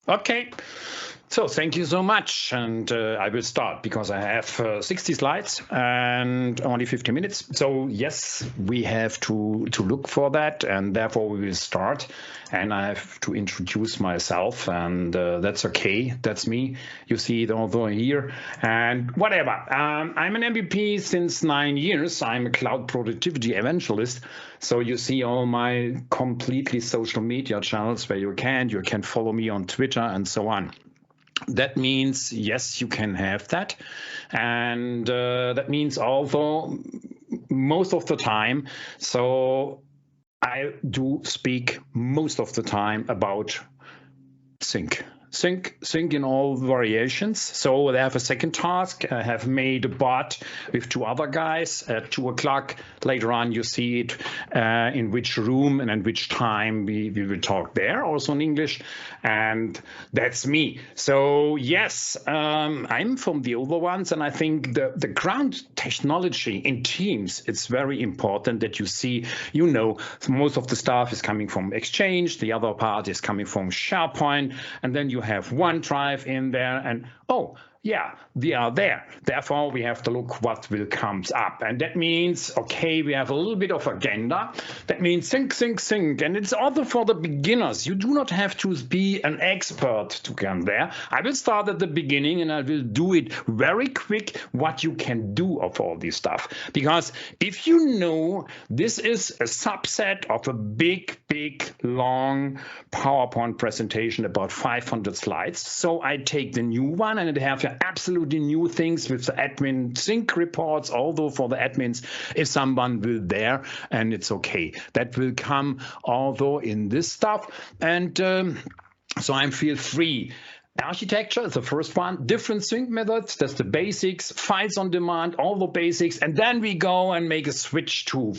Okay. So thank you so much, and I will start because I have 60 slides and only 50 minutes. So yes, we have to look for that, and therefore we will start. And I have to introduce myself, and that's okay. That's me. You see it also here, and whatever. I'm an MVP since 9 years. I'm a cloud productivity evangelist. So you see all my completely social media channels where you can follow me on Twitter and so on. That means, yes, you can have that. And that means also most of the time. So I do speak most of the time about sync. Sync in all variations. So they have a second task. I have made a bot with 2 other guys at 2 o'clock. Later on, you see it in which room and at which time we will talk there, also in English. And that's me. So yes, I'm from the older ones, and I think the ground technology in Teams, it's very important that you see, most of the stuff is coming from Exchange, the other part is coming from SharePoint, and then you have OneDrive in there, and yeah, they are there. Therefore, we have to look what will comes up. And that means, okay, we have a little bit of agenda. That means sync. And it's also for the beginners. You do not have to be an expert to come there. I will start at the beginning, and I will do it very quick what you can do of all this stuff. Because if you know this is a subset of a big, long PowerPoint presentation about 500 slides. So I take the new one, and it have absolutely new things with the admin sync reports, although for the admins, if someone will there, and it's okay. That will come although in this stuff. And so I feel free. Architecture is the first one. Different sync methods, that's the basics. Files on demand, all the basics. And then we go and make a switch to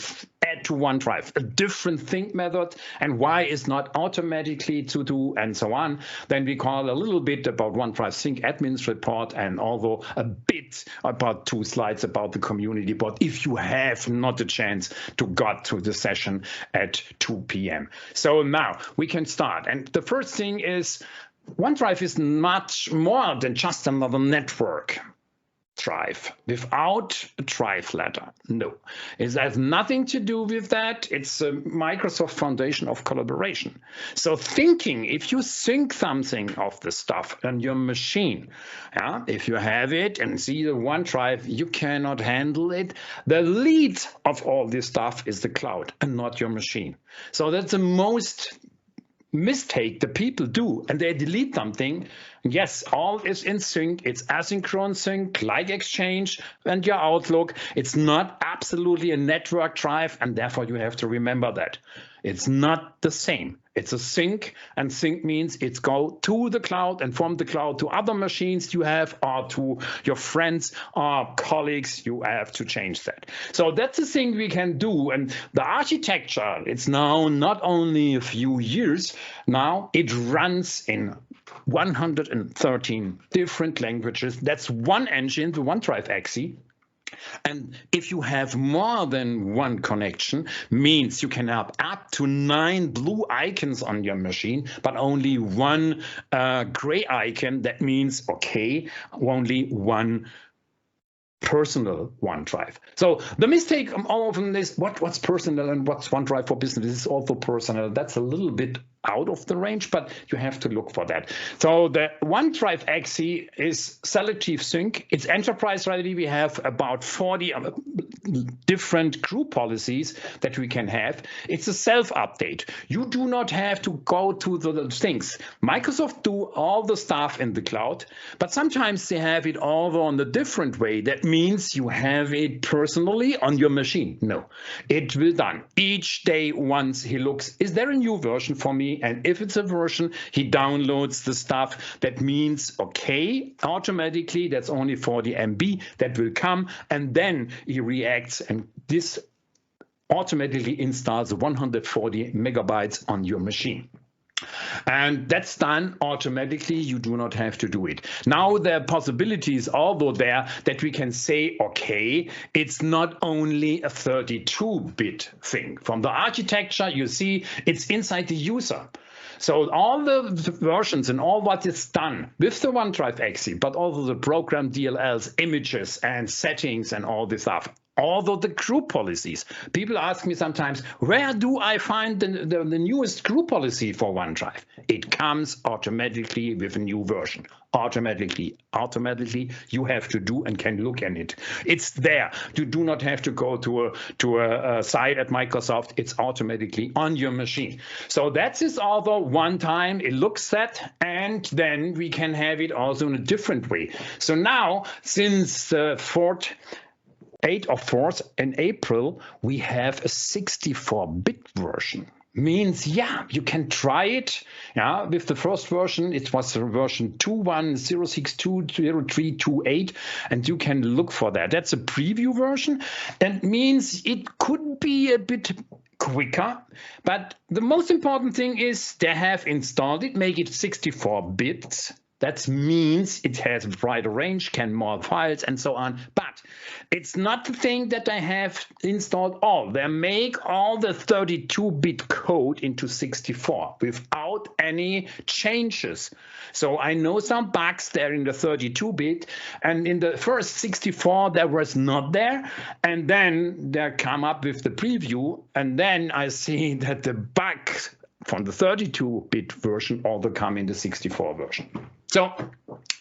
add to OneDrive, a different sync method, and why is not automatically to do, and so on. Then we call a little bit about OneDrive sync admins report, and although a bit about 2 slides about the community board, if you have not a chance to got to the session at 2 p.m. So now we can start. And the first thing is, OneDrive is much more than just another network drive without a drive ladder. No, it has nothing to do with that. It's a Microsoft foundation of collaboration. So thinking, if you sync something of the stuff on your machine, if you have it and see the OneDrive, you cannot handle it. The lead of all this stuff is the cloud and not your machine. So that's the most mistake the people do, and they delete something. Yes, all is in sync. It's asynchronous sync, like Exchange and your Outlook. It's not absolutely a network drive, and therefore you have to remember that. It's not the same. It's a sync, and sync means it's go to the cloud and from the cloud to other machines you have, or to your friends or colleagues. You have to change that. So that's the thing we can do. And the architecture, it's now not only a few years, now it runs in 113 different languages. That's one engine, the OneDrive Axie. And if you have more than one connection, means you can have up to 9 blue icons on your machine, but only 1 gray icon. That means, okay, only 1 personal OneDrive. So the mistake often is what's personal and what's OneDrive for business. This is also personal. That's a little bit out of the range, but you have to look for that. So the OneDrive Axie is selective sync. It's enterprise ready. We have about 40 different group policies that we can have. It's a self-update. You do not have to go to the things. Microsoft do all the stuff in the cloud, but sometimes they have it all on a different way. That means you have it personally on your machine. No, it will done each day. Once he looks, is there a new version for me? And if it's a version, he downloads the stuff. That means, okay, automatically, that's only 40 MB that will come. And then he reacts, and this automatically installs 140 megabytes on your machine. And that's done automatically. You do not have to do it. Now there are possibilities, although there, that we can say, okay, it's not only a 32-bit thing. From the architecture, you see, it's inside the user. So all the versions and all what is done with the OneDrive exe, but also the program DLLs, images and settings and all this stuff. Although the group policies, people ask me sometimes, where do I find the newest group policy for OneDrive? It comes automatically with a new version. Automatically, you have to do and can look at it. It's there. You do not have to go to a site at Microsoft. It's automatically on your machine. So that is also one time it looks at, and then we can have it also in a different way. So now, since 8th or 4th in April, we have a 64-bit version. Means, yeah, you can try it. Yeah, with the first version, it was version 21.062.0328, and you can look for that. That's a preview version. That means it could be a bit quicker, but the most important thing is they have installed it, make it 64 bits. That means it has a wider range, can more files and so on. But it's not the thing that I have installed all. They make all the 32-bit code into 64 without any changes. So I know some bugs there in the 32-bit, and in the first 64 there was not there. And then they come up with the preview, and then I see that the bugs from the 32-bit version also come in the 64 version. So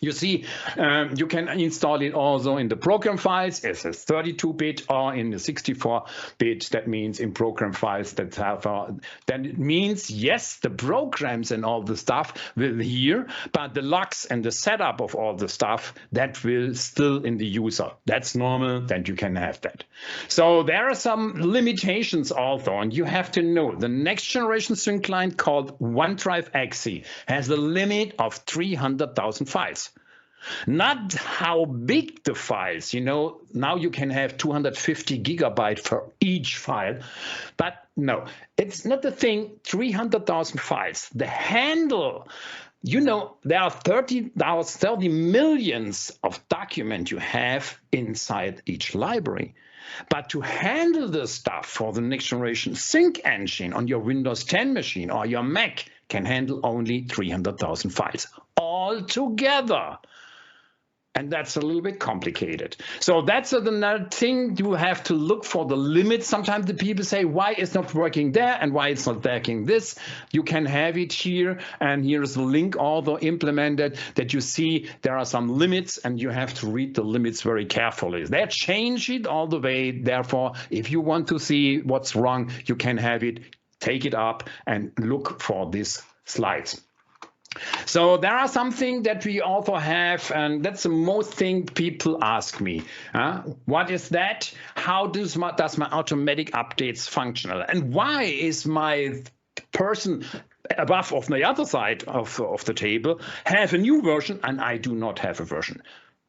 you see, you can install it also in the program files as a 32-bit or in the 64-bit. That means in program files that have, then it means, yes, the programs and all the stuff will here, but the logs and the setup of all the stuff, that will still in the user. That's normal, then you can have that. So there are some limitations also, and you have to know the next generation sync client called OneDrive exe has a limit of 300,000 files. Not how big the files, you know, now you can have 250 gigabytes for each file, but no, it's not the thing, 300,000 files. The handle, you know, there are 30 millions of documents you have inside each library. But to handle the stuff for the next generation sync engine on your Windows 10 machine or your Mac can handle only 300,000 files all together. And that's a little bit complicated. So that's another thing you have to look for the limits. Sometimes the people say, why it's not working there and why it's not working this. You can have it here, and here's the link also implemented that you see there are some limits, and you have to read the limits very carefully. They change it all the way. Therefore, if you want to see what's wrong, you can have it, take it up and look for these slides. So there are something that we also have, and that's the most thing people ask me. What is that? How does my automatic updates functional? And why is my person above on the other side of the table have a new version and I do not have a version?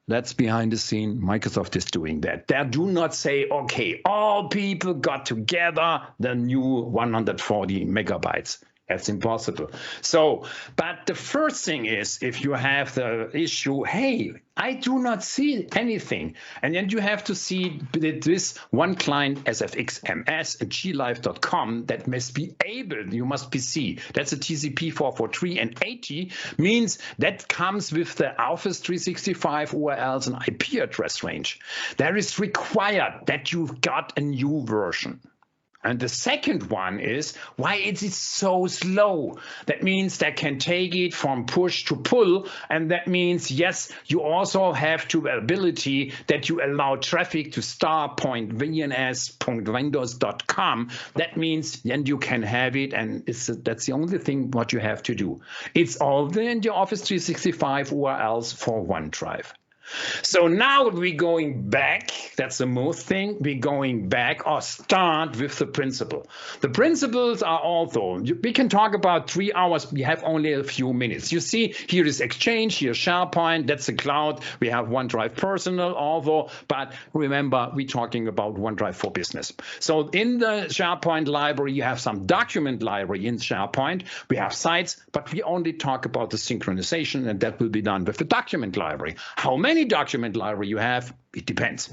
That's behind the scene. Microsoft is doing that. They do not say, okay, all people got together the new 140 megabytes. That's impossible. So, but the first thing is, if you have the issue, hey, I do not see anything. And then you have to see that this one client, sfxms at glive.com, that must be able, you must be see. That's a TCP 443 and 80 means that comes with the Office 365 URLs and IP address range. There is required that you've got a new version. And the second one is why it is so slow. That means that can take it from push to pull. And that means, yes, you also have to ability that you allow traffic to star.vns.windows.com. That means then you can have it. And that's the only thing what you have to do. It's all there in your Office 365 URLs for OneDrive. So now we're going back. That's the most thing. We're going back or start with the principle. The principles are also, we can talk about 3 hours. We have only a few minutes. You see, here is Exchange, here's SharePoint, that's the cloud. We have OneDrive Personal also, but remember, we're talking about OneDrive for Business. So in the SharePoint library, you have some document library in SharePoint. We have sites, but we only talk about the synchronization, and that will be done with the document library. How many document library you have, it depends.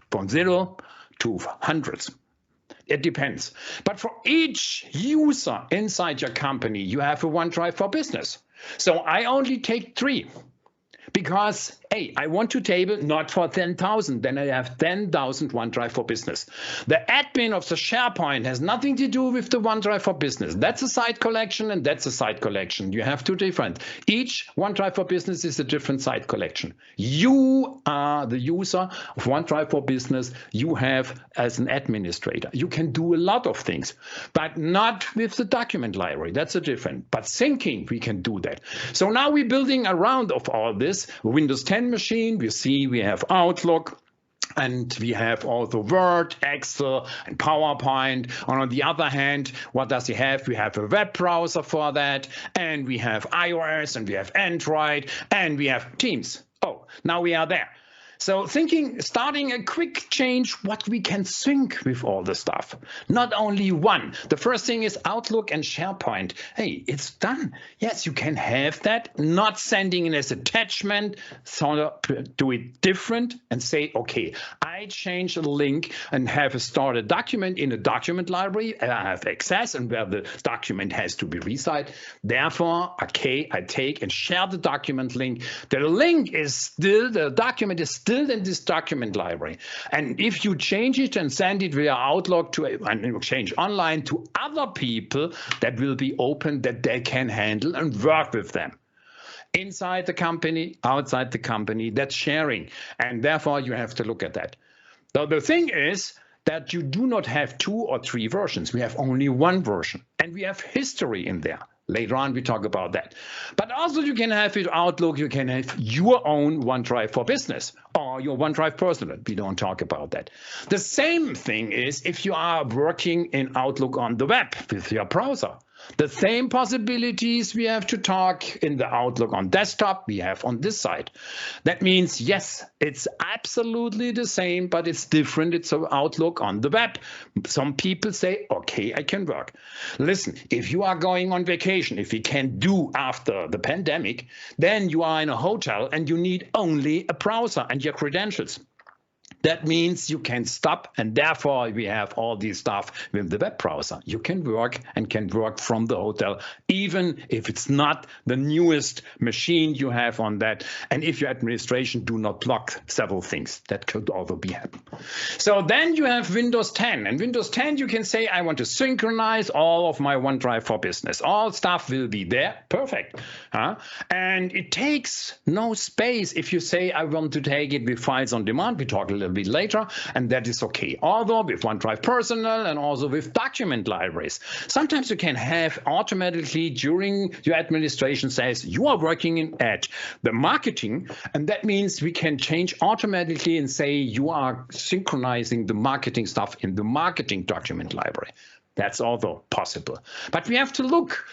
From 0 to hundreds. It depends. But for each user inside your company, you have a OneDrive for Business. So I only take 3. Because, hey, I want to table not for 10,000, then I have 10,000 OneDrive for Business. The admin of the SharePoint has nothing to do with the OneDrive for Business. That's a site collection and that's a site collection. You have 2 different. Each OneDrive for Business is a different site collection. You are the user of OneDrive for Business. You have as an administrator. You can do a lot of things, but not with the document library. That's a different. But syncing, we can do that. So now we're building around of all this. Windows 10 machine, we have Outlook, and we have also Word, Excel, and PowerPoint. And on the other hand, what does it have? We have a web browser for that, and we have iOS, and we have Android, and we have Teams. Oh, now we are there. So starting a quick change, what we can sync with all the stuff. Not only one. The first thing is Outlook and SharePoint. Hey, it's done. Yes, you can have that. Not sending it as attachment. So do it different and say, okay, I change a link and have a started document in a document library. I have access and where the document has to be resized. Therefore, okay, I take and share the document link. The document is still in this document library. And if you change it and send it via Outlook and change online to other people, that will be open that they can handle and work with them. Inside the company, outside the company, that's sharing. And therefore, you have to look at that. Now, the thing is that you do not have 2 or 3 versions. We have only 1 version. And we have history in there. Later on, we talk about that. But also you can have it Outlook, you can have your own OneDrive for Business or your OneDrive Personal. We don't talk about that. The same thing is if you are working in Outlook on the web with your browser. The same possibilities we have to talk in the Outlook on desktop we have on this side. That means, yes, it's absolutely the same, but it's different. It's an Outlook on the web. Some people say, okay, I can work. Listen, if you are going on vacation, if you can do after the pandemic, then you are in a hotel and you need only a browser and your credentials. That means you can stop, and therefore we have all this stuff with the web browser. You can work from the hotel, even if it's not the newest machine you have on that. And if your administration do not block several things, that could also be happen. So then you have Windows 10. And Windows 10, you can say, I want to synchronize all of my OneDrive for Business. All stuff will be there. Perfect. And it takes no space if you say, I want to take it with files on demand. We talk a little bit later, and that is okay. Although with OneDrive Personal and also with document libraries. Sometimes you can have automatically during your administration says you are working at the marketing, and that means we can change automatically and say you are synchronizing the marketing stuff in the marketing document library. That's also possible. But we have to look.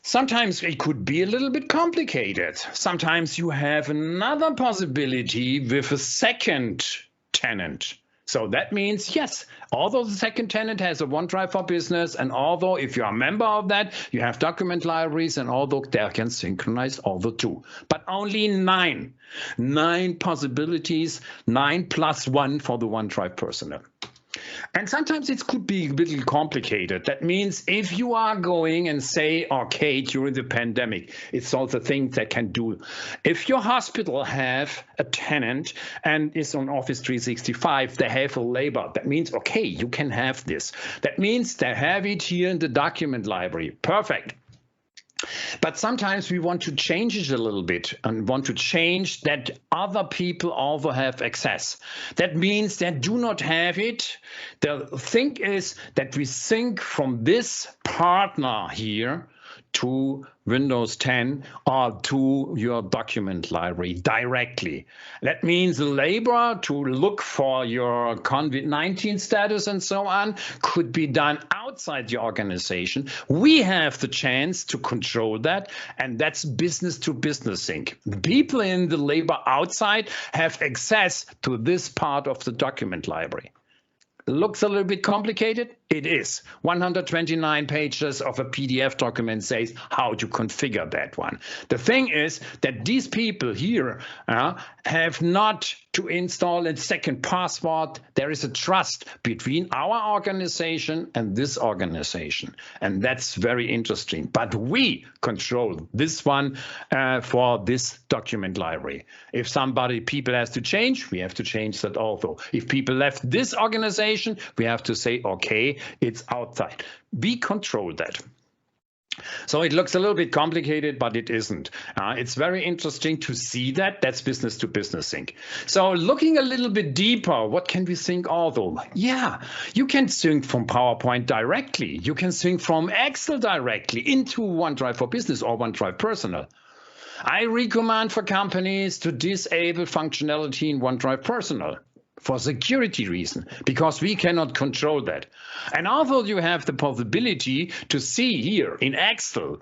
Sometimes it could be a little bit complicated. Sometimes you have another possibility with a second tenant. So that means, yes, although the second tenant has a OneDrive for Business, and although if you're a member of that, you have document libraries, and although they can synchronize all the 2. But only 9. 9 possibilities, 9 plus 1 for the OneDrive Personal. And sometimes it could be a little complicated. That means if you are going and say, okay, during the pandemic, it's also things that can do. If your hospital have a tenant and is on Office 365, they have a label. That means, okay, you can have this. That means they have it here in the document library. Perfect. But sometimes we want to change it a little bit and want to change that other people also have access. That means they do not have it. The thing is that we sync from this partner here to Windows 10 or to your document library directly. That means the labor to look for your COVID-19 status and so on could be done outside your organization. We have the chance to control that, and that's business to business sync. People in the labor outside have access to this part of the document library. Looks a little bit complicated? It is. 129 pages of a PDF document says how to configure that one. The thing is that these people here have not to install a second password. There is a trust between our organization and this organization. And that's very interesting. But we control this one for this document library. If people has to change, we have to change that also. If people left this organization, we have to say, okay, it's outside. We control that. So it looks a little bit complicated, but it isn't. It's very interesting to see that. That's business to business sync. So looking a little bit deeper, what can we sync also? Yeah, you can sync from PowerPoint directly. You can sync from Excel directly into OneDrive for Business or OneDrive Personal. I recommend for companies to disable functionality in OneDrive Personal for security reason, because we cannot control that. And although you have the possibility to see here in Excel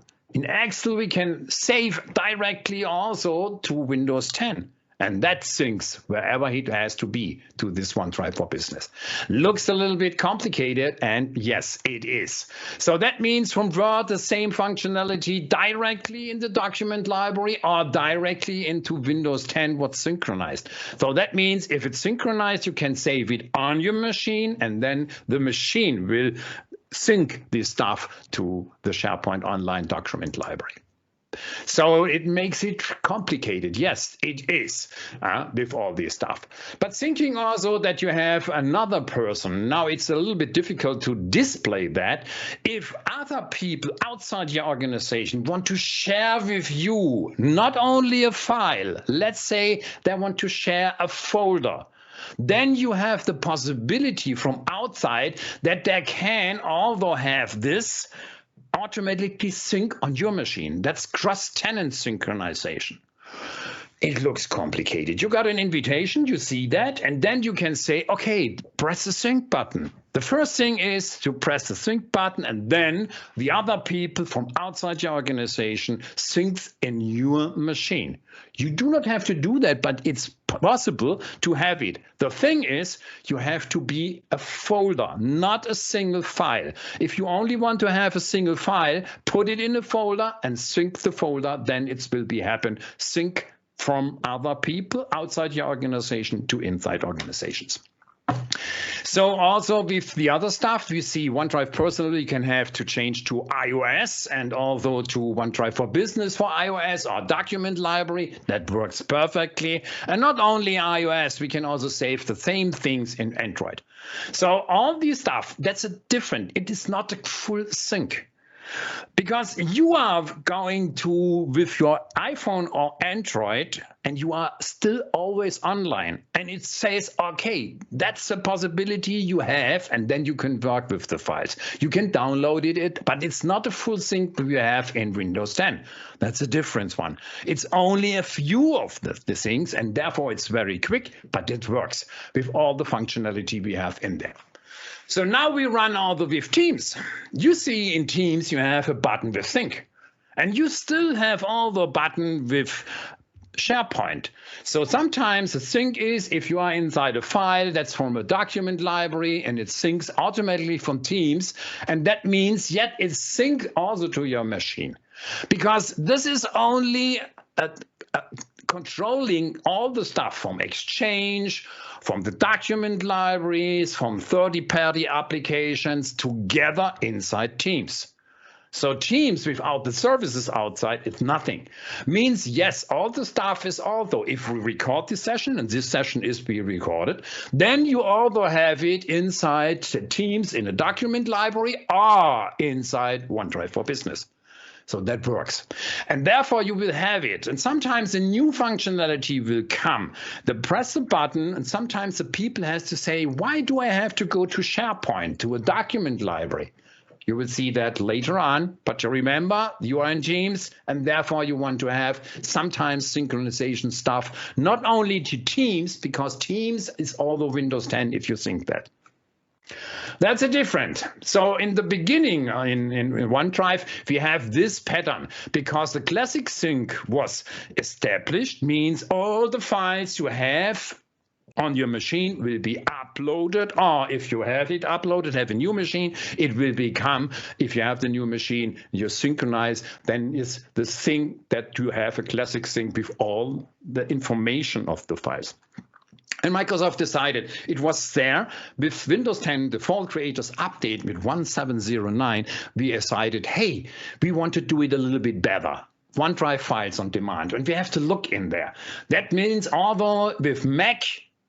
we can save directly also to Windows 10. And that syncs wherever it has to be to this OneDrive for Business. Looks a little bit complicated, and yes, it is. So that means from Word, the same functionality directly in the document library or directly into Windows 10, what's synchronized. So that means if it's synchronized, you can save it on your machine, and then the machine will sync this stuff to the SharePoint Online document library. So it makes it complicated. Yes, it is with all this stuff. But thinking also that you have another person, now it's a little bit difficult to display that. If other people outside your organization want to share with you not only a file, let's say they want to share a folder, then you have the possibility from outside that they can also have this automatically sync on your machine. That's cross-tenant synchronization. It looks complicated. You got an invitation, you see that, and then you can say, okay, press the sync button. The first thing is to press the sync button, and then the other people from outside your organization syncs in your machine. You do not have to do that, but it's possible to have it. The thing is, you have to be a folder, not a single file. If you only want to have a single file, put it in a folder and sync the folder, then it will be happen. Sync from other people outside your organization to inside organizations. So also with the other stuff, we see OneDrive Personal, you can have to change to iOS and also to OneDrive for Business for iOS or document library. That works perfectly. And not only iOS, we can also save the same things in Android. So all these stuff, that's a different, it is not a full sync. Because you are going to, with your iPhone or Android, and you are still always online. And it says, okay, that's a possibility you have, and then you can work with the files. You can download it, but it's not a full sync that you have in Windows 10. That's a different one. It's only a few of the things, and therefore it's very quick, but it works with all the functionality we have in there. So now we run also with Teams. You see in Teams you have a button with Sync, and you still have all the button with SharePoint. So sometimes the sync is if you are inside a file that's from a document library and it syncs automatically from Teams, and that means yet it syncs also to your machine, because this is only controlling all the stuff from Exchange, from the document libraries, from third-party applications together inside Teams. So Teams without the services outside is nothing. Means yes, all the stuff is also, if we record this session, and this session is being recorded, then you also have it inside Teams in a document library or inside OneDrive for Business. So that works. And therefore you will have it. And sometimes a new functionality will come. They press the button, and sometimes the people has to say, why do I have to go to SharePoint, to a document library? You will see that later on, but you remember you are in Teams, and therefore you want to have sometimes synchronization stuff, not only to Teams, because Teams is also Windows 10 if you sync that. That's a different. So in the beginning in OneDrive, we have this pattern because the classic sync was established, means all the files you have on your machine will be uploaded, or if you have it uploaded, have a new machine, it will become, if you have the new machine, you synchronize, then is the thing that you have a classic sync with all the information of the files. And Microsoft decided it was there with Windows 10 Default Creators Update with 1709. We decided, hey, we want to do it a little bit better. OneDrive files on demand, and we have to look in there. That means although with Mac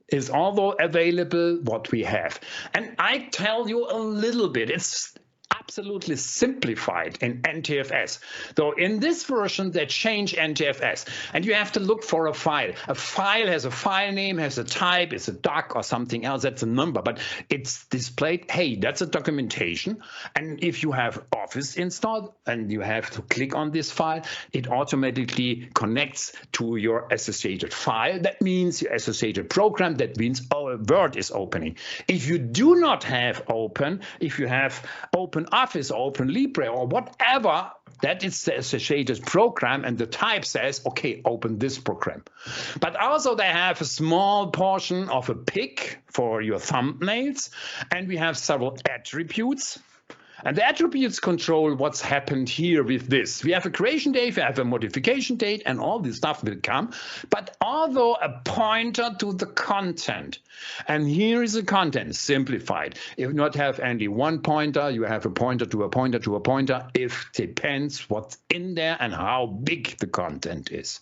is although available what we have. And I tell you a little bit, it's absolutely simplified in NTFS. Though in this version, they change NTFS, and you have to look for a file. A file has a file name, has a type, it's a doc or something else, that's a number, but it's displayed, hey, that's a documentation. And if you have Office installed and you have to click on this file, it automatically connects to your associated file. That means your associated program, that means Word is opening. If you do not have open, if you have open Office, Open Libre, or whatever, that is the associated program, and the type says, okay, open this program. But also they have a small portion of a pick for your thumbnails, and we have several attributes. And the attributes control what's happened here with this. We have a creation date, we have a modification date, and all this stuff will come. But although a pointer to the content. And here is the content simplified. If you not have only one pointer, you have a pointer to a pointer to a pointer. It depends what's in there and how big the content is.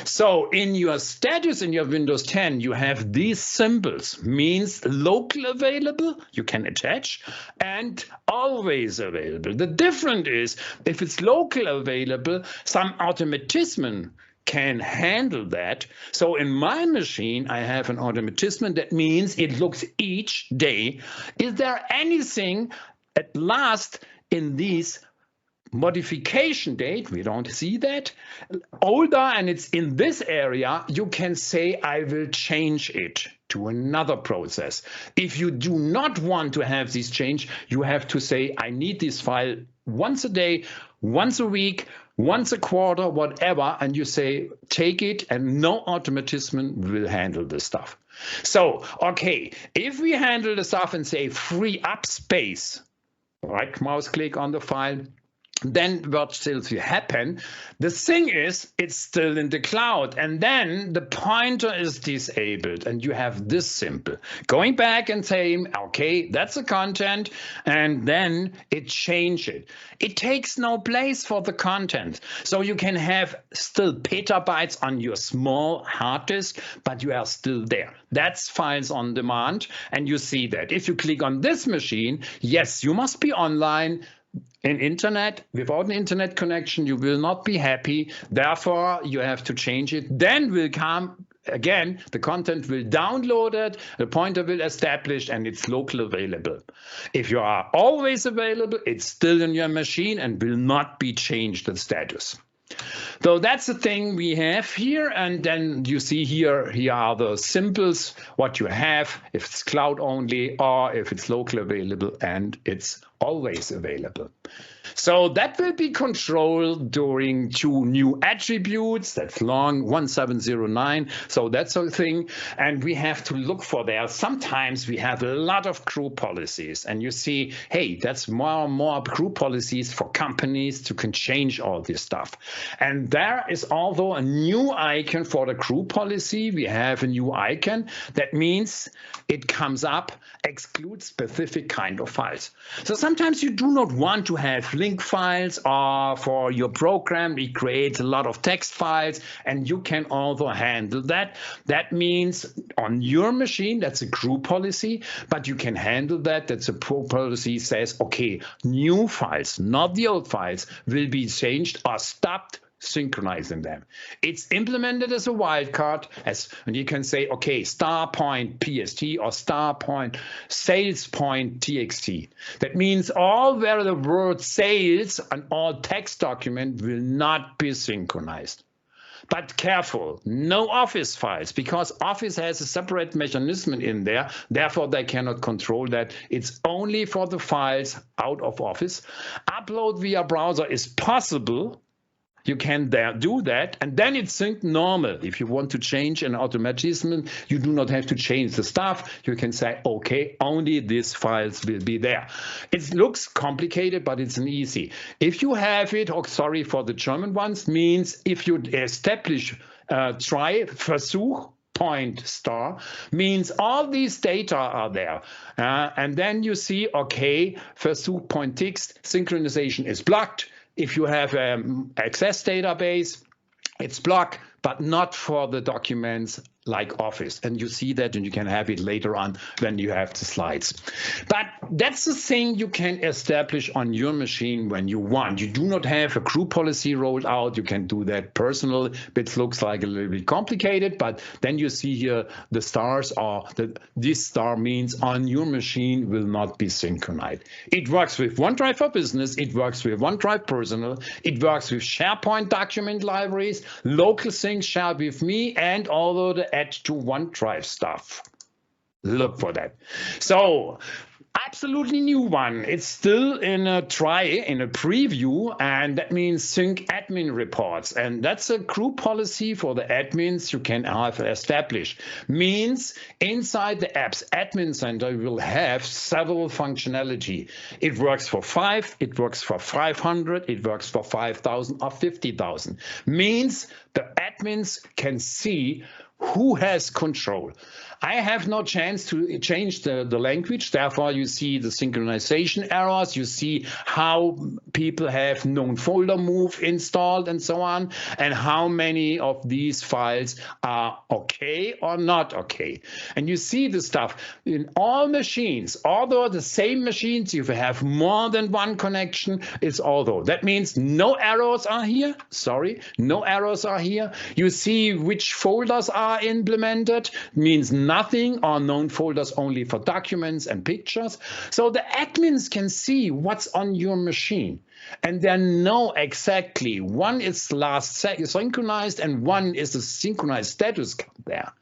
So in your status in your Windows 10, you have these symbols, means local available, you can attach, and always available. The difference is if it's local available, some automatism can handle that. So in my machine, I have an automatism that means it looks each day. Is there anything at last in these modification date, we don't see that, older, and it's in this area, you can say, I will change it to another process. If you do not want to have this change, you have to say, I need this file once a day, once a week, once a quarter, whatever, and you say, take it, and no automatism will handle this stuff. So, okay, if we handle the stuff and say, free up space, right mouse click on the file, then what still will happen? The thing is, it's still in the cloud, and then the pointer is disabled, and you have this simple. Going back and saying, okay, that's the content, and then it changes it. It takes no place for the content. So you can have still petabytes on your small hard disk, but you are still there. That's files on demand, and you see that. If you click on this machine, yes, you must be online. In internet, without an internet connection, you will not be happy. Therefore, you have to change it. Then will come again, the content will download it, the pointer will establish, and it's local available. If you are always available, it's still in your machine and will not be changed the status. So that's the thing we have here, and then you see here are the symbols, what you have, if it's cloud only or if it's local available and it's always available. So that will be controlled during two new attributes. That's long 1709. So that's a thing. And we have to look for there. Sometimes we have a lot of group policies. And you see, hey, that's more and more group policies for companies to can change all this stuff. And there is also a new icon for the group policy. We have a new icon. That means it comes up, excludes specific kind of files. So sometimes you do not want to have link files, or for your program it creates a lot of text files, and you can also handle that. That means on your machine that's a group policy, but you can handle that. That's a policy says, okay, new files, not the old files, will be changed or stopped synchronizing them. It's implemented as a wildcard, and you can say, okay, star point PST or star point sales point TXT. That means all where the word sales and all text document will not be synchronized. But careful, no Office files, because Office has a separate mechanism in there. Therefore, they cannot control that. It's only for the files out of Office. Upload via browser is possible. You can there do that, and then it's synced normal. If you want to change an automatism, you do not have to change the stuff. You can say, okay, only these files will be there. It looks complicated, but it's an easy. If you have it, oh, sorry for the German ones, means if you establish, try, Versuch, point star means all these data are there. And then you see, okay, Versuch point text synchronization is blocked. If you have an access database, it's blocked, but not for the documents like Office. And you see that, and you can have it later on when you have the slides. But that's the thing you can establish on your machine when you want. You do not have a group policy rolled out. You can do that personal. It looks like a little bit complicated, but then you see here the stars are that this star means on your machine will not be synchronized. It works with OneDrive for Business. It works with OneDrive Personal. It works with SharePoint document libraries, local sync shared with me, and all the add to OneDrive stuff. Look for that. So absolutely new one. It's still in a preview, and that means sync admin reports. And that's a group policy for the admins you can have established. Means inside the app's admin center, you will have several functionality. It works for 5, it works for 500, it works for 5,000 or 50,000. Means the admins can see who has control. I have no chance to change the language. Therefore, you see the synchronization errors. You see how people have known folder move installed and so on, and how many of these files are okay or not okay. And you see the stuff in all machines, although the same machines, if you have more than one connection, it's although. That means no errors are here. Sorry, no errors are here. You see which folders are implemented, means nothing, or known folders only for documents and pictures. So the admins can see what's on your machine, and they know exactly one is last synchronized and one is the synchronized status there.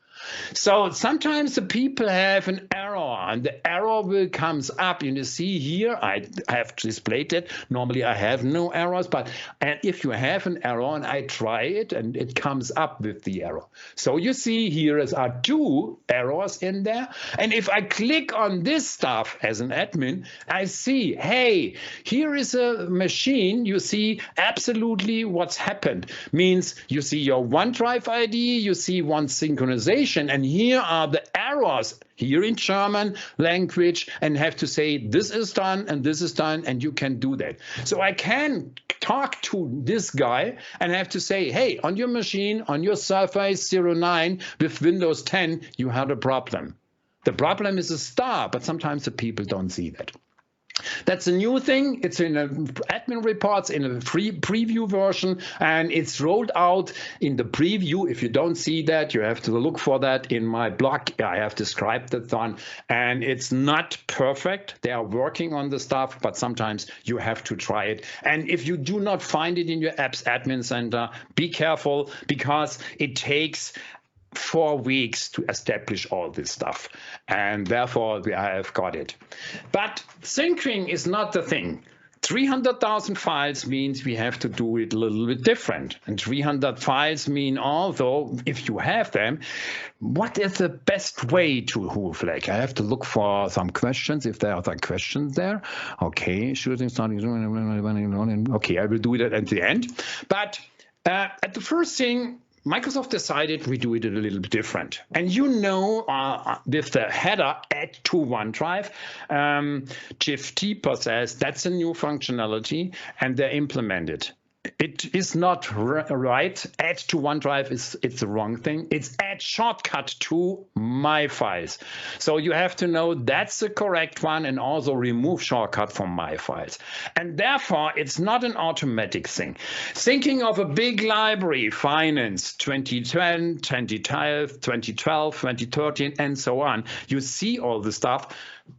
So sometimes the people have an error, and the error will comes up. You see here, I have displayed it. Normally I have no errors, but if you have an error and I try it, and it comes up with the error. So you see here are 2 errors in there. And if I click on this stuff as an admin, I see, hey, here is a machine. You see absolutely what's happened. Means you see your OneDrive ID, you see one synchronization, and here are the errors here in German language, and have to say this is done and this is done, and you can do that. So I can talk to this guy and have to say, hey, on your machine, on your Surface 09 with Windows 10, you had a problem. The problem is a star, but sometimes the people don't see that. That's a new thing. It's in admin reports in a free preview version, and it's rolled out in the preview. If you don't see that, you have to look for that in my blog. I have described that one, and it's not perfect. They are working on the stuff, but sometimes you have to try it. And if you do not find it in your app's admin center, be careful, because it takes 4 weeks to establish all this stuff, and therefore I have got it. But syncing is not the thing. 300,000 files means we have to do it a little bit different. And 300 files mean, although if you have them, what is the best way to flag? I have to look for some questions, if there are other questions there. Okay, shooting, starting, okay, I will do that at the end. But at the first thing, Microsoft decided we do it a little bit different. And with the header add to OneDrive, GIF-T says that's a new functionality, and they implement it. It is not right. Add to OneDrive it's the wrong thing. It's add shortcut to my files. So you have to know that's the correct one, and also remove shortcut from my files. And therefore, it's not an automatic thing. Thinking of a big library, finance, 2010, 2012, 2013, and so on, you see all the stuff,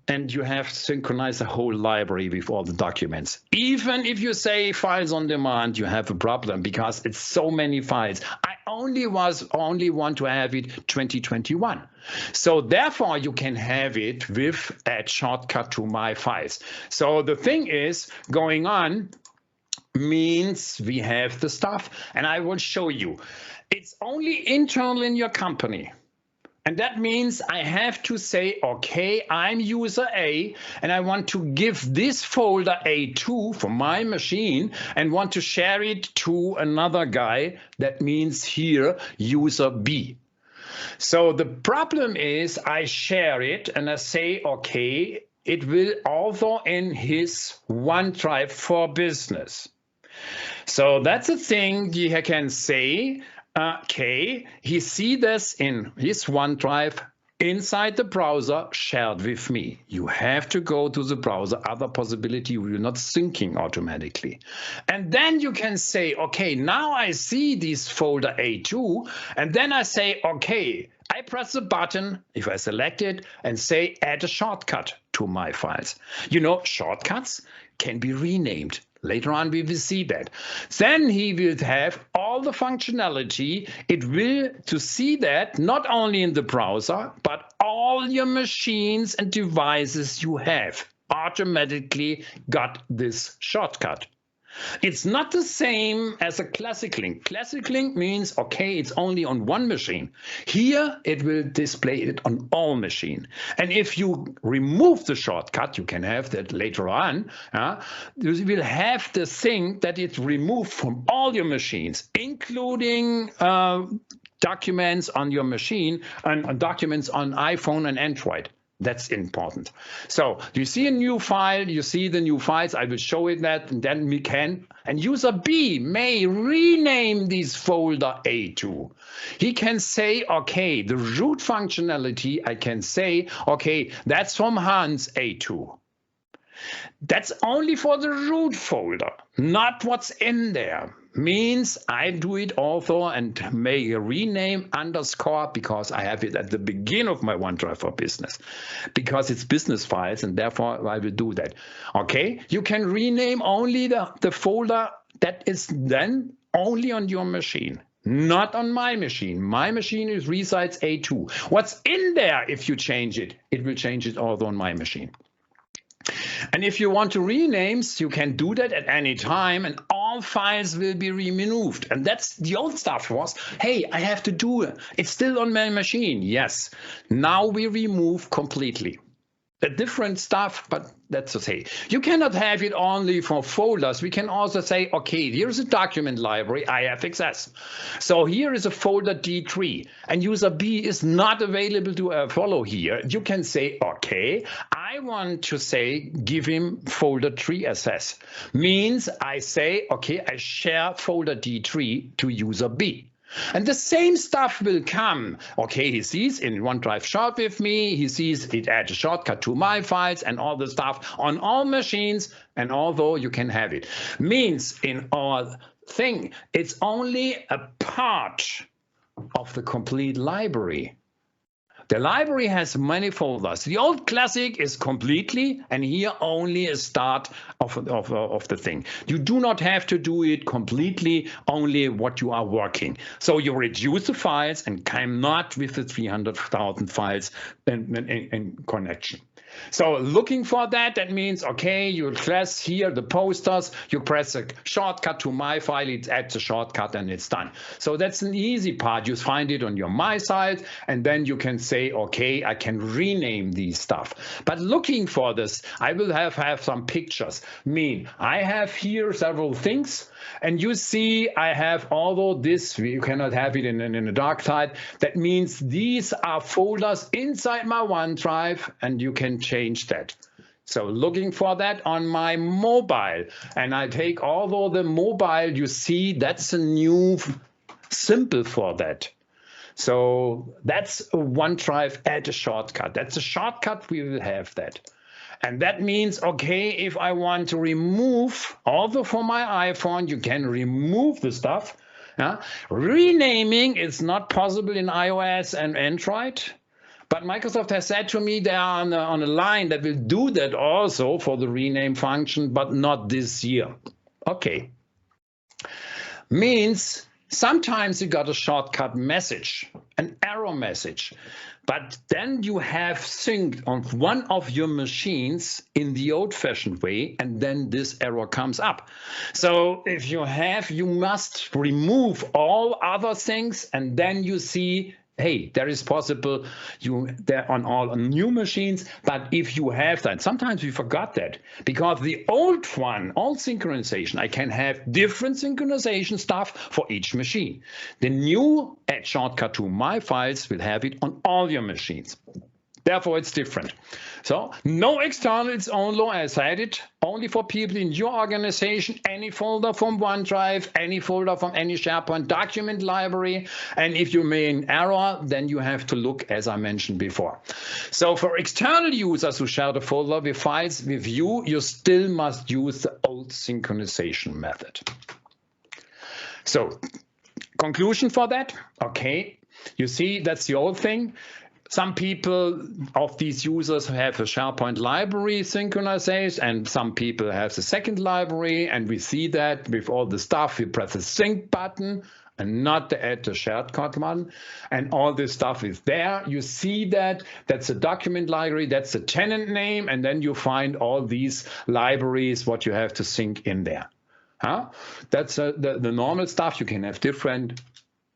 and you have to synchronize the whole library with all the documents. Even if you say files on demand, you have a problem, because it's so many files. I only want to have it 2021. So therefore, you can have it with add shortcut to my files. So the thing is going on means we have the stuff, and I will show you. It's only internal in your company. And that means I have to say, okay, I'm user A, and I want to give this folder A2 for my machine and want to share it to another guy. That means here, user B. So the problem is I share it and I say, okay, it will also in his OneDrive for Business. So that's a thing you can say, okay, he see this in his OneDrive inside the browser shared with me. You have to go to the browser. Other possibility, you're not syncing automatically. And then you can say, okay, now I see this folder A2. And then I say, okay, I press the button, if I select it, and say add a shortcut to my files. You know, shortcuts can be renamed. Later on, we will see that. Then he will have all the functionality. It will to see that not only in the browser, but all your machines and devices you have automatically got this shortcut. It's not the same as a classic link. Classic link means, okay, it's only on one machine. Here, it will display it on all machines. And if you remove the shortcut, you can have that later on, you will have the thing that it's removed from all your machines, including documents on your machine and documents on iPhone and Android. That's important. So you see a new file, you see the new files, I will show it that, and then we can, and user B may rename this folder A2. He can say, okay, the root functionality, I can say, okay, that's from Hans A2. That's only for the root folder, not what's in there. Means I do it also and make a rename underscore because I have it at the beginning of my OneDrive for Business because it's business files and therefore I will do that. Okay, you can rename only the folder that is then only on your machine. Not on my machine. My machine is resides A2. What's in there, if you change it, it will change it also on my machine. And if you want to rename, you can do that at any time and all files will be removed. And that's the old stuff was, hey, I have to do it. It's still on my machine. Yes. Now we remove completely. A different stuff, but that's okay. You cannot have it only for folders. We can also say, okay, here's a document library I have access. So here is a folder D3 and user B is not available to follow here. You can say, okay, I want to say, give him folder 3 access. Means I say, okay, I share folder D3 to user B. And the same stuff will come. Okay, he sees in OneDrive short with me, he sees it adds a shortcut to my files and all the stuff on all machines, and although you can have it. Means in our thing, it's only a part of the complete library. The library has many folders. The old classic is completely, and here only a start of the thing. You do not have to do it completely, only what you are working. So you reduce the files and cannot with the 300,000 files in connection. So looking for that, that means, okay, you press here the posters, you press a shortcut to my file, it adds a shortcut and it's done. So that's an easy part. You find it on your My side and then you can say, okay, I can rename these stuff. But looking for this, I will have some pictures. I have here several things and you see I have, although this, you cannot have it in the dark side. That means these are folders inside my OneDrive and you can change that. So looking for that on my mobile, and I take although the mobile, you see that's a new symbol for that. So that's a OneDrive add a shortcut. That's a shortcut, we will have that. And that means, okay, if I want to remove, although for my iPhone, you can remove the stuff. Renaming is not possible in iOS and Android. But Microsoft has said to me they are on a line that will do that also for the rename function, but not this year. Okay. Means sometimes you got a shortcut message, an error message, but then you have synced on one of your machines in the old-fashioned way, and then this error comes up. So if you have, you must remove all other things, and then you see hey, there is possible there on all new machines, but if you have that, sometimes we forgot that because the old synchronization, I can have different synchronization stuff for each machine. The new add shortcut to my files will have it on all your machines. Therefore, it's different. So no external, it's only, as I said it, only for people in your organization, any folder from OneDrive, any folder from any SharePoint document library. And if you make an error, then you have to look, as I mentioned before. So for external users who share the folder with files with you, you still must use the old synchronization method. So conclusion for that, okay, you see, that's the old thing. Some people of these users have a SharePoint library synchronized, and some people have the second library, and we see that with all the stuff, we press the sync button and not the add to shared code one, and all this stuff is there. You see that, that's a document library, that's the tenant name, and then you find all these libraries, what you have to sync in there. That's the normal stuff. You can have different.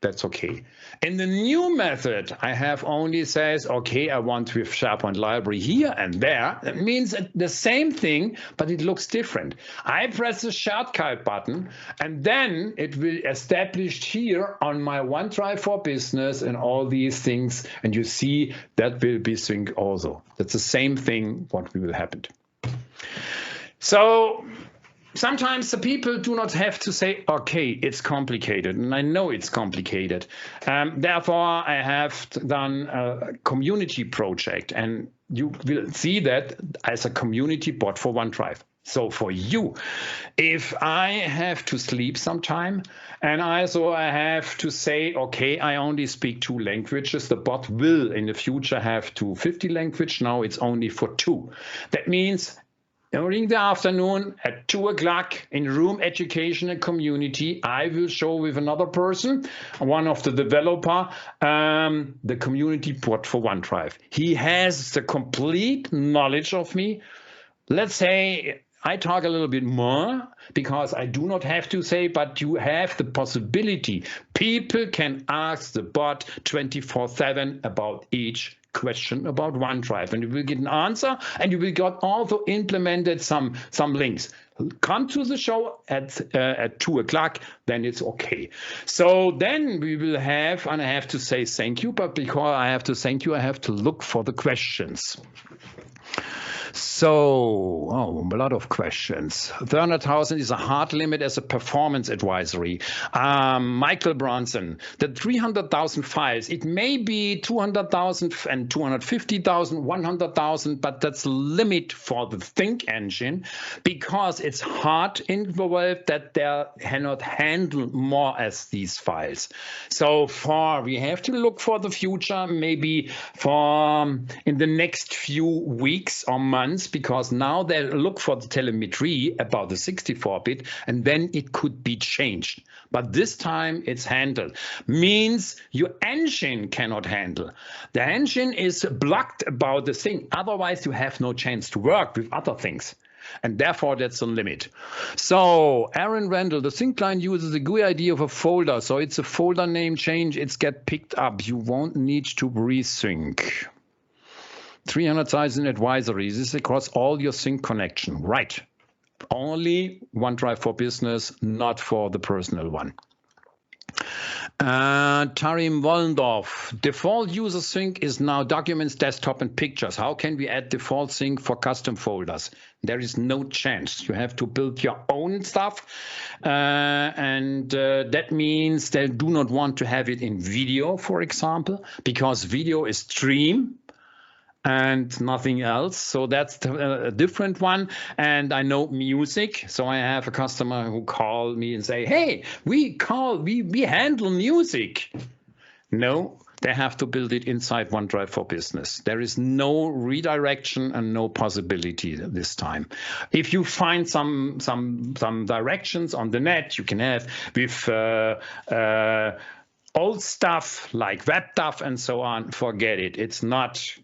That's okay. In the new method, I have only says, okay, I want with SharePoint library here and there. That means the same thing, but it looks different. I press the shortcut button, and then it will establish here on my OneDrive for Business and all these things. And you see that will be synced also. That's the same thing what will happen. So sometimes the people do not have to say, okay, it's complicated, and I know it's complicated. Therefore, I have done a community project, and you will see that as a community bot for OneDrive. So for you, if I have to sleep sometime, and also I have to say, okay, I only speak 2 languages, the bot will in the future have 250 language. Now it's only for 2. That means during the afternoon at 2 o'clock in room education and community, I will show with another person, one of the developer, the community bot for OneDrive. He has the complete knowledge of me. Let's say I talk a little bit more because I do not have to say, but you have the possibility. People can ask the bot 24/7 about each question about OneDrive, and you will get an answer, and you will get also implemented some links. Come to the show at 2 o'clock, then it's okay. So then we will have, and I have to say thank you, but because I have to thank you, I have to look for the questions. So, a lot of questions. 300,000 is a hard limit as a performance advisory. Michael Bronson, the 300,000 files, it may be 200,000 and 250,000, 100,000, but that's the limit for the Think engine because it's hard involved that they cannot handle more as these files. So we have to look for the future, maybe for in the next few weeks or months, because now they look for the telemetry about the 64-bit, and then it could be changed. But this time it's handled. Means your engine cannot handle. The engine is blocked about the thing. Otherwise, you have no chance to work with other things. And therefore, that's the limit. So Aaron Randall, the sync line uses a GUI ID of a folder. So it's a folder name change. It's get picked up. You won't need to resync. 300,000 advisories. This is across all your sync connection. Right. Only OneDrive for Business, not for the personal one. Tarim Wollendorf, default user sync is now documents, desktop, and pictures. How can we add default sync for custom folders? There is no chance. You have to build your own stuff. That means they do not want to have it in video, for example, because video is stream and nothing else. So that's a different one. And I know music. So I have a customer who called me and say, hey, we handle music. No, they have to build it inside OneDrive for Business. There is no redirection and no possibility this time. If you find some directions on the net, you can have with old stuff like web stuff and so on, forget it. It's not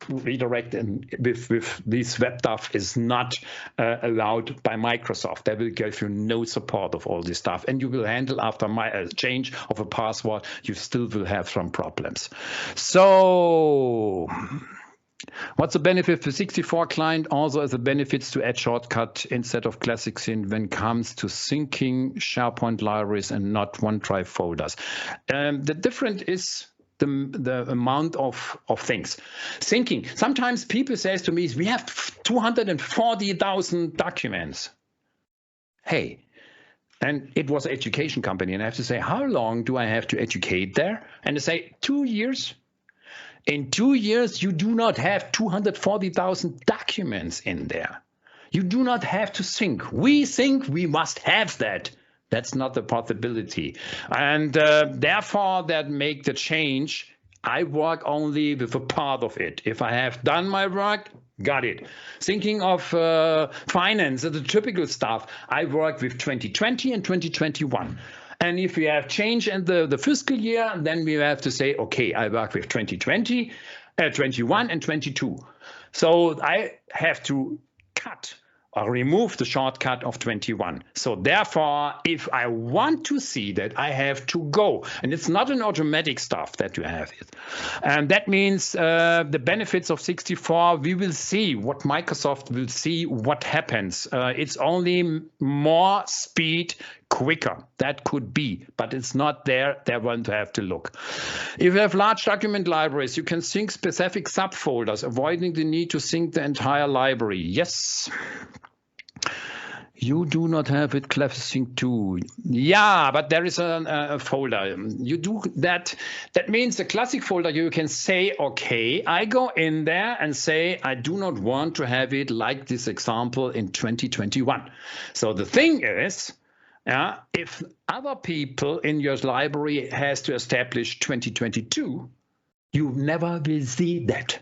redirect with this web stuff is not allowed by Microsoft. They will give you no support of all this stuff, and you will handle after my change of a password, you still will have some problems. So what's the benefit for 64 client? Also as the benefits to add shortcut instead of classic sync when it comes to syncing SharePoint libraries and not OneDrive folders. The difference is the amount of things. Syncing. Sometimes people say to me, we have 240,000 documents. Hey, and it was an education company, and I have to say, how long do I have to educate there? And they say 2 years. In 2 years, you do not have 240,000 documents in there. You do not have to sync. We think we must have that. That's not the possibility. And therefore, that make the change. I work only with a part of it. If I have done my work, got it. Thinking of finance, the typical stuff, I work with 2020 and 2021. And if we have change in the fiscal year, then we have to say, okay, I work with 2020, 21 and 22. So I have to cut or remove the shortcut of 21. So therefore, if I want to see that, I have to go. And it's not an automatic stuff that you have it. And that means the benefits of 64, we will see what Microsoft will see what happens. It's only more speed, quicker. That could be, but it's not there. They want to have to look. If you have large document libraries, you can sync specific subfolders, avoiding the need to sync the entire library. Yes. You do not have it Clever Sync 2. Yeah, but there is a folder. You do that. That means the classic folder, you can say, okay, I go in there and say, I do not want to have it like this example in 2021. So the thing is, if other people in your library has to establish 2022, you never will see that.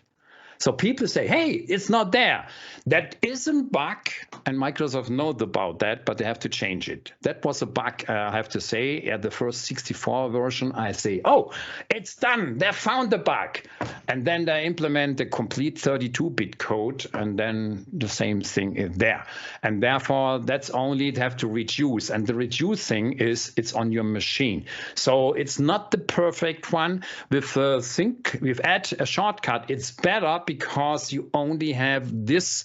So people say, hey, it's not there. That is a bug, and Microsoft knows about that, but they have to change it. That was a bug, I have to say. At the first 64 version, I say, oh, it's done. They found the bug. And then they implement the complete 32-bit code, and then the same thing is there. And therefore, that's only to have to reduce. And the reduce thing is it's on your machine. So it's not the perfect one. With add a shortcut, it's better because you only have this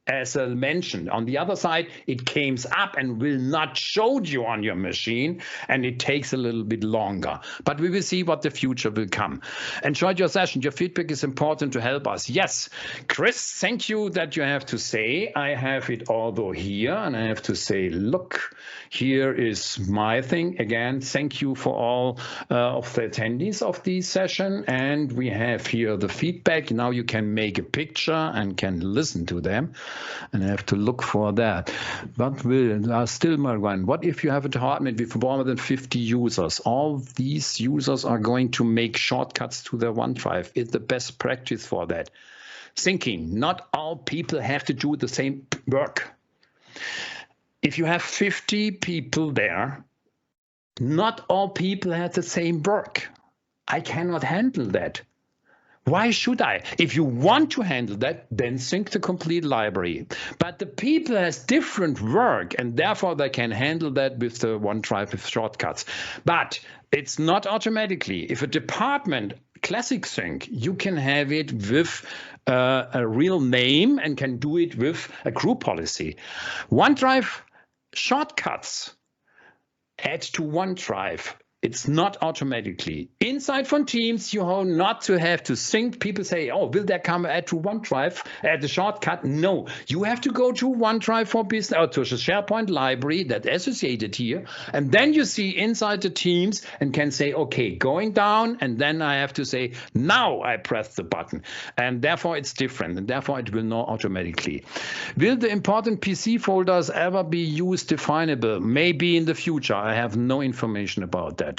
as I mentioned. On the other side, it comes up and will not show you on your machine, and it takes a little bit longer. But we will see what the future will come. Enjoyed your session. Your feedback is important to help us. Yes, Chris, thank you that you have to say. I have it although here, and I have to say, look, here is my thing. Again, thank you for all of the attendees of this session. And we have here the feedback. Now you can make a picture and can listen to them. And I have to look for that. But still my one. What if you have a department with more than 50 users? All these users are going to make shortcuts to their OneDrive. It's the best practice for that. Thinking, not all people have to do the same work. If you have 50 people there, not all people have the same work. I cannot handle that. Why should I? If you want to handle that, then sync the complete library. But the people has different work, and therefore they can handle that with the OneDrive with shortcuts. But it's not automatically. If a department classic sync, you can have it with a real name and can do it with a group policy. OneDrive shortcuts add to OneDrive. It's not automatically. Inside from Teams, you have not to have to sync. People say, oh, will there come add to OneDrive, add the shortcut? No, you have to go to OneDrive for Business, or to the SharePoint library that's associated here. And then you see inside the Teams and can say, okay, going down. And then I have to say, now I press the button. And therefore it's different. And therefore it will know automatically. Will the important PC folders ever be used definable? Maybe in the future. I have no information about that.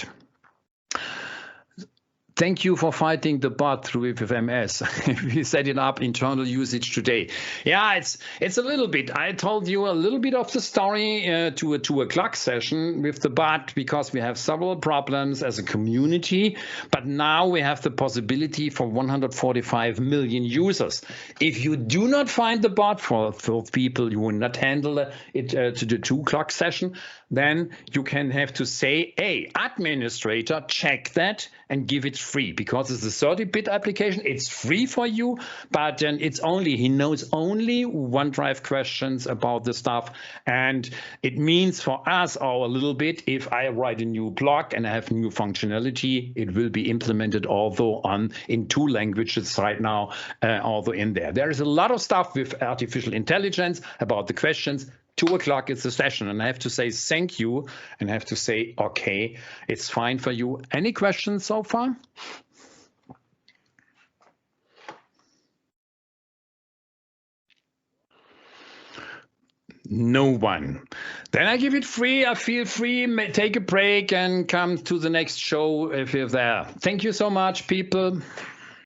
Thank you for fighting the bot through FFMS. We set it up internal usage today. Yeah, it's a little bit. I told you a little bit of the story to a 2:00 session with the bot because we have several problems as a community. But now we have the possibility for 145 million users. If you do not find the bot for people who will not handle it to the 2:00 session, then you can have to say, hey, administrator, check that and give it free, because it's a 30-bit application. It's free for you, but then he knows only OneDrive questions about the stuff. And it means for us all a little bit, if I write a new blog and I have new functionality, it will be implemented although in 2 languages right now, although in there. There is a lot of stuff with artificial intelligence about the questions. 2:00 is the session, and I have to say thank you, and I have to say, okay, it's fine for you. Any questions so far? No one. Then I give it free. I feel free. Take a break and come to the next show if you're there. Thank you so much, people.